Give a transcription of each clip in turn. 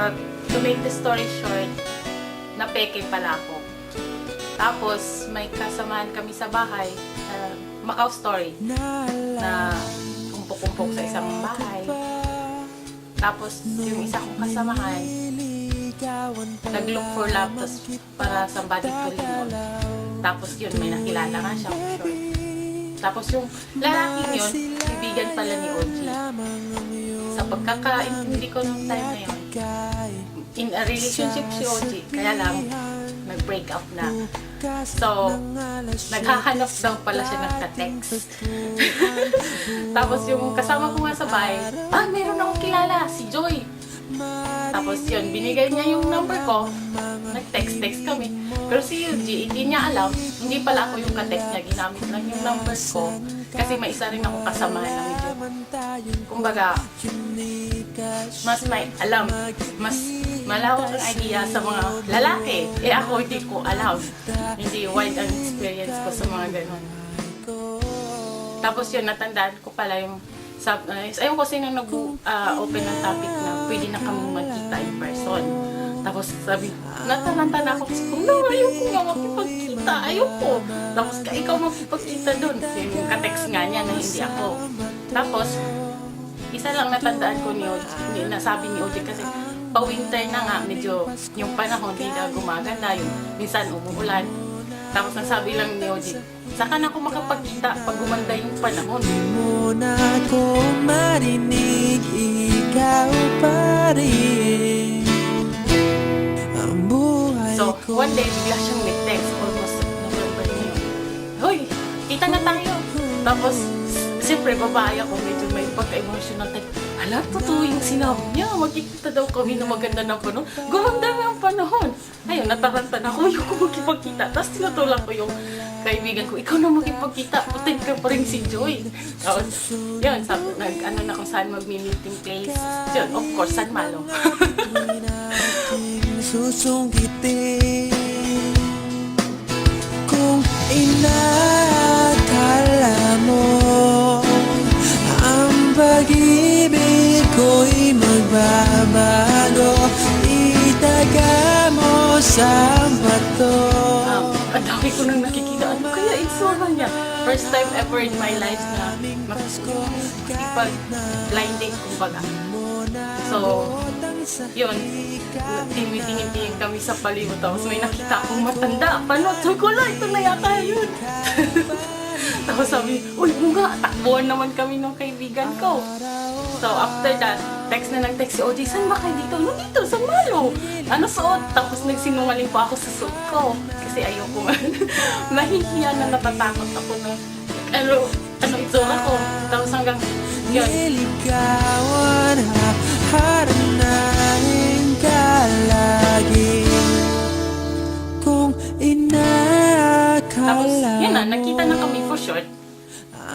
To make the story short, napeke pala ako. Tapos, may kasamahan kami sa bahay, Macau Story, na kumpok-kumpok sa isang bahay. Tapos, yung isa kong kasamahan, nag-look for love para somebody to lean on. Tapos yun, may nakilala nga siya, for sure. Tapos yung lalaking yun, kaibigan pala ni OG. Sa pagkakaintindi ko nung time na yun, in a relationship si OG, kaya lang, nag-break up na. So, naghahanap daw pala siya ng ka-text. Tapos yung kasama ko nga sa bahay, meron akong kilala, si Joy. Tapos yun, binigay niya yung number ko, nag-text kami. Pero si Yuji, hindi niya alam, hindi pala ako yung ka-text niya, ginamit lang yung number ko. Kasi may isa rin ako kasama na medyo, kumbaga, mas may alam, mas malawak ang idea sa mga lalaki. Ako hindi ko alam, hindi wide ang experience ko sa mga ganon. Tapos yun, natandaan ko pala yung ayun kasi nang nag-open ng topic na pwede na kami magkita in person. Tapos sabi, natalanta na ako kasi ayoko nga makipagkita, ayoko. Tapos ikaw makipagkita doon. Yung ka-text nga niya na hindi ako. Tapos, isa lang natandaan ko ni Oji, nasabi ni Oji kasi pa-winter na nga, medyo yung panahon hindi na gumaganda, yung minsan umuulan. Tapos nasabi lang ni Oji, saka na ako makapagkita pag gumanda yung panahon. Di mo na ako marinig, ikaw pa rin ang buhay ko. So, one day, bigla siyang may text, almost November na yun. Hoy, kita na tayo. Tapos, siyempre, babae ako, medyo may pagka-emotional type. Hala, totoo yung sinabi niya. Magkikita daw kami na maganda ng panahon. Gumanda nga ang panahon. Ayun, nataranta na ako yung magkipagkita. Tapos tinutulak ko yung kaibigan ko, ikaw na magkipagkita. Putin ka pa rin si Joy. Tapos, yun, nag-ano na kung saan mag-meeting place. Yun, of course, San Malo. Susungkitin kung inakala mo ang pag-ibig ko'y magbabago, itaga mo sa bato. Ang dami ko nang nakikita. Ano kaya itsura niya? First time ever in my life na makipag-blind date, kumbaga. So, yun, tingin-tingin kami sa palibot. Tapos may nakita akong matanda. Panot, sabi ko lang, ito na yata yun. Tapos sabi, uy, nga, takbuhan naman kami ng kaibigan ko. So, after that, text na nag-text si OJ, saan ba kayo dito? No, dito, sa Malo. Ano suot? Tapos nagsinungaling pa ako sa suot ko. Kasi ayoko nga. Nahihiya na natatakot ako na, ano itsura ko. Tapos hanggang, yun. Niligawan, haranahin ka lagi kung inakala. Tapos, yun na, nakita na kami for short.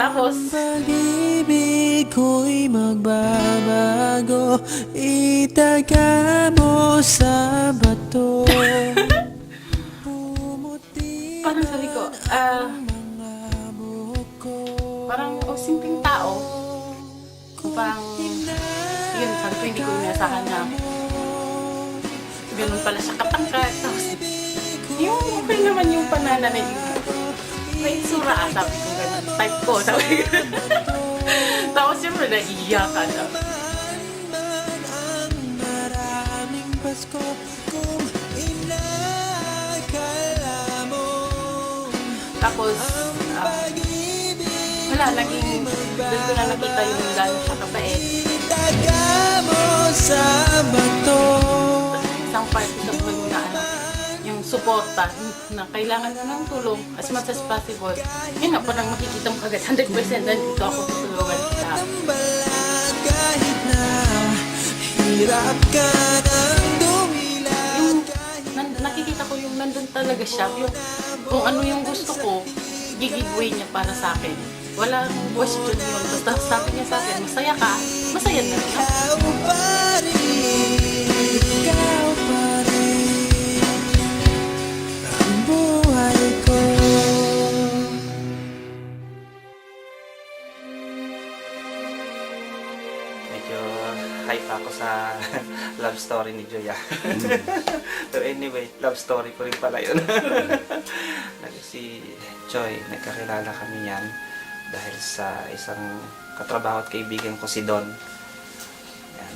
Tapos, pag-ibig ko'y magbabago, itaga mo sa bato. parang sabi ko, parang simpleng tao. Parang, yun, sabi ko, hindi ko inasahan na ganun pala siya katangkad. Tapos, yung okay naman yung pananamit. May itsura sabi ko gano'n. Type ko, sabi ko. Tapos siyempre naiiyakan na. Tapos, wala, naging, doon ko na nakita yung gano'n siya kabait. Isang part sa buhay mo na yung suporta na kailangan mo ng tulong as much as possible. Yun na, parang makikita mo agad 100% nandito ako tutulungan kita. Kahit na hirap ka ng dumilag. Yung nakikita ko yung nandun talaga siya, yung kung ano yung gusto ko, giveaway niya para sa akin. Walang question yun. Basta sabi niya sa akin, masaya ka, masaya na rin ako. Ikaw pa rin ang buhay ko. Medyo hype ako sa love story ni Joya. Pero anyway, love story ko rin pala yun. Si Joy, nagkakilala kami yan dahil sa isang katrabaho at kaibigan ko si Don. Yan,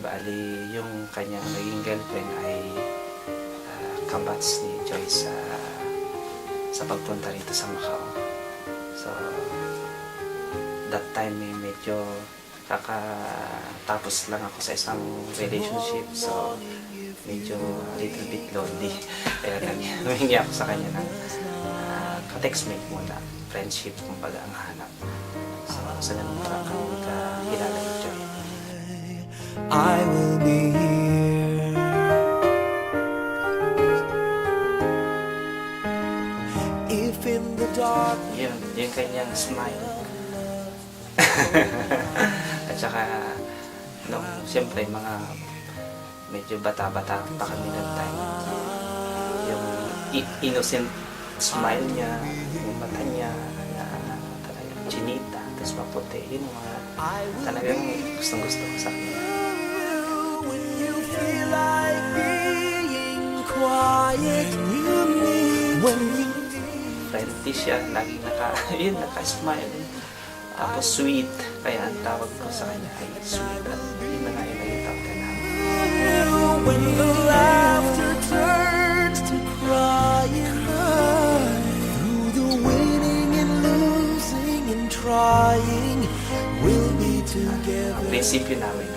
ibali yung kanyang naging girlfriend ay kabats ni Joy sa pagpunta rito sa Macau. So, that time medyo kakatapos lang ako sa isang relationship, so medyo a little bit lonely. Kaya humingi ako sa kanya ng ka-textmate muna, friendship kumbaga ang hanap. So sa ganun parang kami kakilala ni Joy. I will be here. If in the dark Yun, yung kanyang smile. At saka, siyempre mga medyo bata-bata pa kami that time. Yung innocent smile niya, yung mata niya, na talagang chinita, tapos maputi. Yun yung mga talagang gustong-gusto ko sa kanya. when you feel like being quiet, you need when you Friendly siya, laging naka-smile. Tapos sweet, kaya ang tawag ko sa kanya ay sweet. At yun na nga yung naging tawag ka namin. when the laughter turns to crying, through the winning and losing and trying, we'll be together. Ang prinsipyo namin,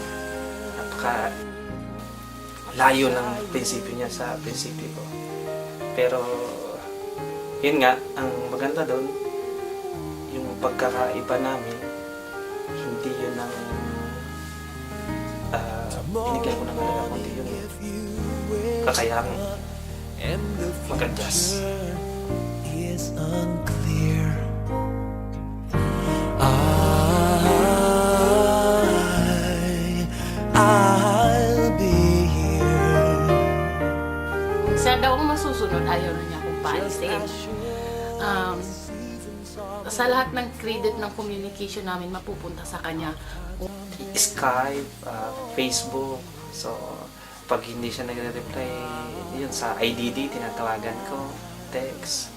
layo ng prinsipyo niya sa prinsipyo ko. Pero, yun nga, ang maganda doon, yung pagkakaiba namin, hindi yun ang binigyan ko ng halaga, kundi yung kakayang mag-adjust. Is unclear. I'll be here. Siya daw ang masusunod, ayaw na niya akong paalisin. Sa lahat ng credit ng communication namin, mapupunta sa kanya. Skype, Facebook. So, pag hindi siya nagre-reply, yun sa IDD, tinatawagan ko, text.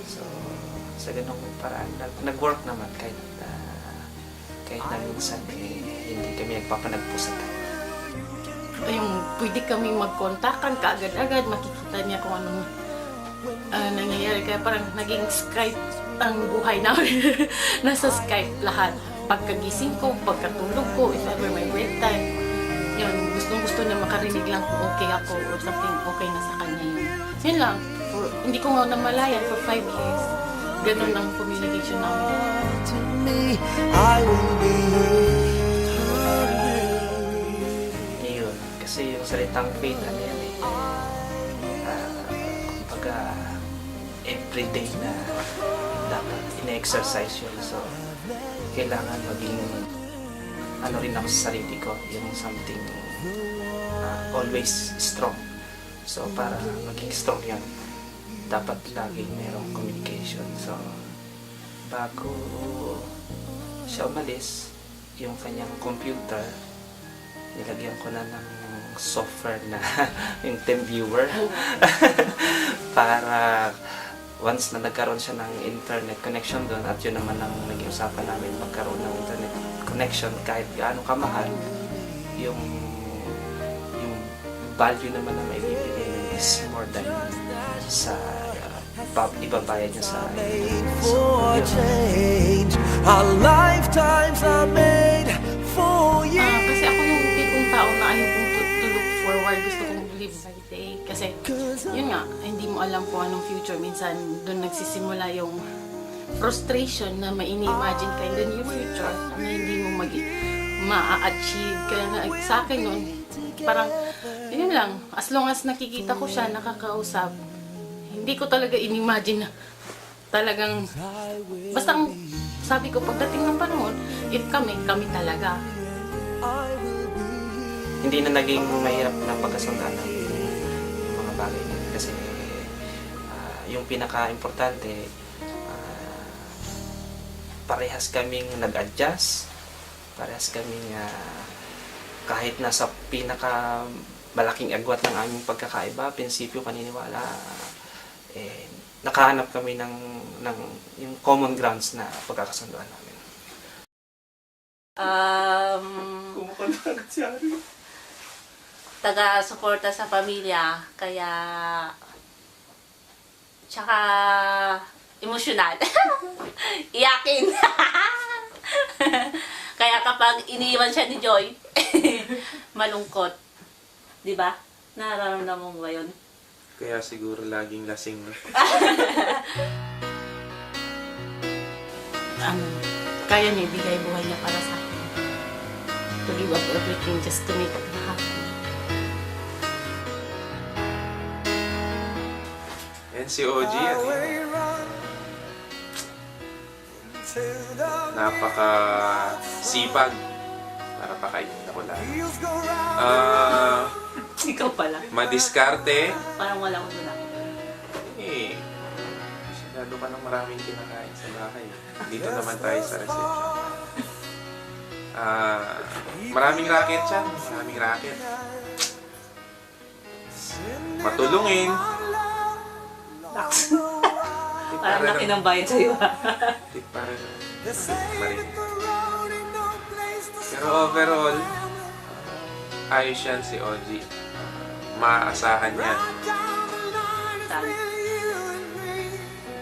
So, sa ganung paraan, nag-work naman kahit na minsan hindi kami nagpapanagpusatan. Yung pwede kami magkontakan kaagad-agad, makikita niya kung anong nangyayari. Kaya parang naging Skype ang buhay namin. Nasa Skype lahat. Pagkagising ko, pagkatulog ko, if ever my bedtime, yun, gustong-gusto niya makarinig lang kung okay ako or something okay na sa kanya yun. Yun lang. Hindi ko nga namalayan for 5 years. Ganun ang communication namin. To me, I will be Yun. Kasi yung salitang faith, ano yan eh. Kumbaga, everyday na dapat ina-exercise yun. So, kailangan maging ano rin ako sa sarili ko, yung something always strong. So, para maging strong yan, dapat laging merong communication. So, bago siya umalis, yung kanyang computer, nilagyan ko na ng software na yung TeamViewer para once na nagkaroon siya ng internet connection doon, at yun naman ang naging usapan namin, magkaroon ng internet connection kahit gaano kamahal, yung value naman na may bibigay nun is more than sa ibabayad niya sa for change. Our lifetimes are made for you. Kasi ako yung tipong tao na ayaw kong to look forward, gusto kong live by day. Kasi yun nga, hindi mo alam kung anong future. Minsan doon nagsisimula yung frustration na may ini-imagine ka in the near future na hindi mo ma-achieve. Kaya nga, sa akin noon, parang yun lang, as long as nakikita ko siya, nakakausap, hindi ko talaga in-imagine na talagang, basta ang sabi ko, pagdating ng panahon, if kami talaga. Hindi na naging mahirap na pagkasundan ng mga bagay na yun. Kasi yung pinaka-importante, parehas kaming nag-adjust, parehas kaming kahit nasa pinaka malaking agwat ng aming pagkakaiba, prinsipyo, paniniwala, nakahanap kami ng yung common grounds na pagkakasunduan namin. Taga-suporta sa pamilya, kaya tsaka emosyonal. Iyakin. Kaya kapag iniwan siya ni Joy, malungkot. Di ba? Nararamdaman mo ba yun? Kaya siguro laging lasing na. Kaya niya ibigay buhay niya para sa akin. To give up everything just to make me happy. Yan si OG, napaka sipag. Para pakainin ako lang. Ikaw pala. Madiskarte. Parang wala ko doon. Masyado ka ng maraming kinakain sa bahay. Dito naman tayo sa reception. Maraming racket siya. Maraming racket. Matulungin. Parang laki ng bayan sa'yo. Parang marinig. Pero overall, ayos yan si OG. Maaasahan yan.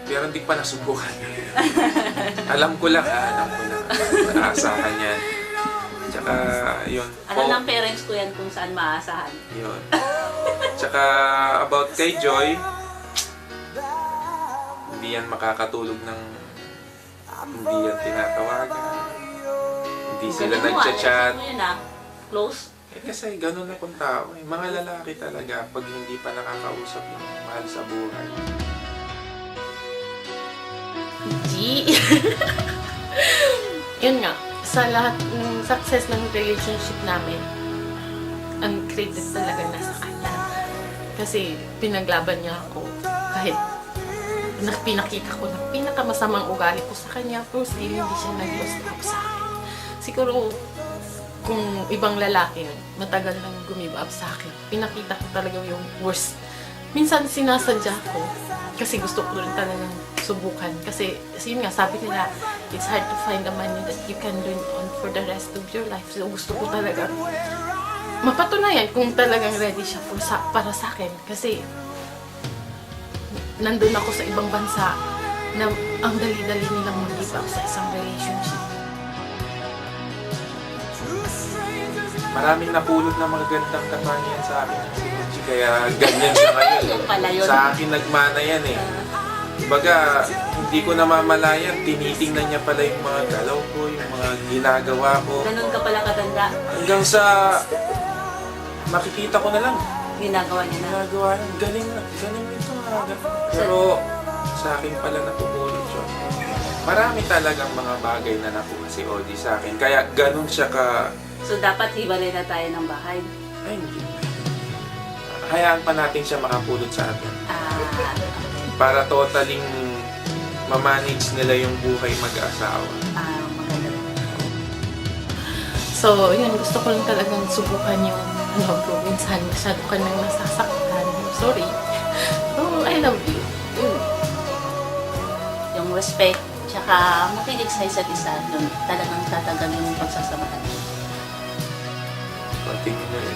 Pero hindi pa nasubukan. Alam ko lang. Maaasahan yan. Tsaka, yun. Alam ng parents ko yan kung saan maaasahan. Yun. Tsaka, about kay Joy, hindi yan makakatulog ng hindi yan tinatawagan. Hindi sila nagchat-chat. Close. Kasi ganun akong tao. Mga lalaki talaga pag hindi pa nakakausap yung mahal sa buhay. G. Yun nga, sa lahat ng success ng relationship namin, ang credit talaga nasa kanya. Kasi pinaglaban niya ako kahit pinakita ko na pinakamasamang ugali ko sa kanya, pero still hindi siya nag-lost up sa akin. Siguro, kung ibang lalaki, matagal nang gumive up sa akin. Pinakita ko talaga yung worst. Minsan sinasadya ko kasi gusto ko rin talagang subukan. Kasi yun nga, sabi nila, it's hard to find a man that you can lean on for the rest of your life. So gusto ko talaga mapatunayan kung talagang ready siya para sa akin. Kasi nandun ako sa ibang bansa na ang dali-dali nilang mag-give up sa isang relationship. Maraming napulot na mga gandang katangian sa akin. Kaya ganyan siya ngayon. Yung pala yun. Sa akin nagmana yan eh. Baga, hindi ko namamalayan. Tinitingnan niya pala yung mga galaw ko, yung mga ginagawa ko. Ganun ka pala katanda. Hanggang sa makikita ko na lang. Ginagawa niya na. Ginagawa lang. Galing ito nga. Pero sa akin pala napupulot yun. Marami talagang mga bagay na nakuha si OG sa akin. Kaya ganun siya ka... So dapat hiwalay na tayo ng bahay. Ay, hindi. Hayaan pa natin siya makapulot sa atin. Para totaling mamanage nila yung buhay mag-asawa. Maganda. So, yun, gusto ko lang talagang subukan yung bro, minsan masyado ka nang nasasaktan. Sorry. Oh, I love you. Yun. Yung respect, tsaka makinig sa isa't isa, yun talagang tatagal yung pagsasamahan.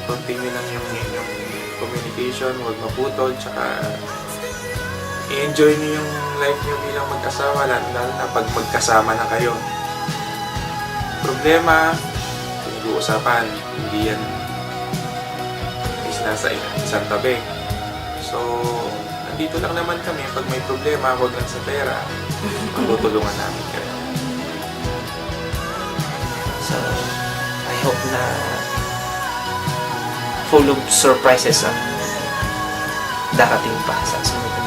Continue lang yung communication, huwag maputol, tsaka i-enjoy niyo yung life niyo bilang mag-asawa, lalo na pag magkasama na kayo. Problema, pinag-uusapan, hindi yan is nasa isang tabi. So, nandito lang naman kami, pag may problema, huwag lang sa pera, tutulungan namin kayo. So, I hope na full of surprises ang darating pa sa sunod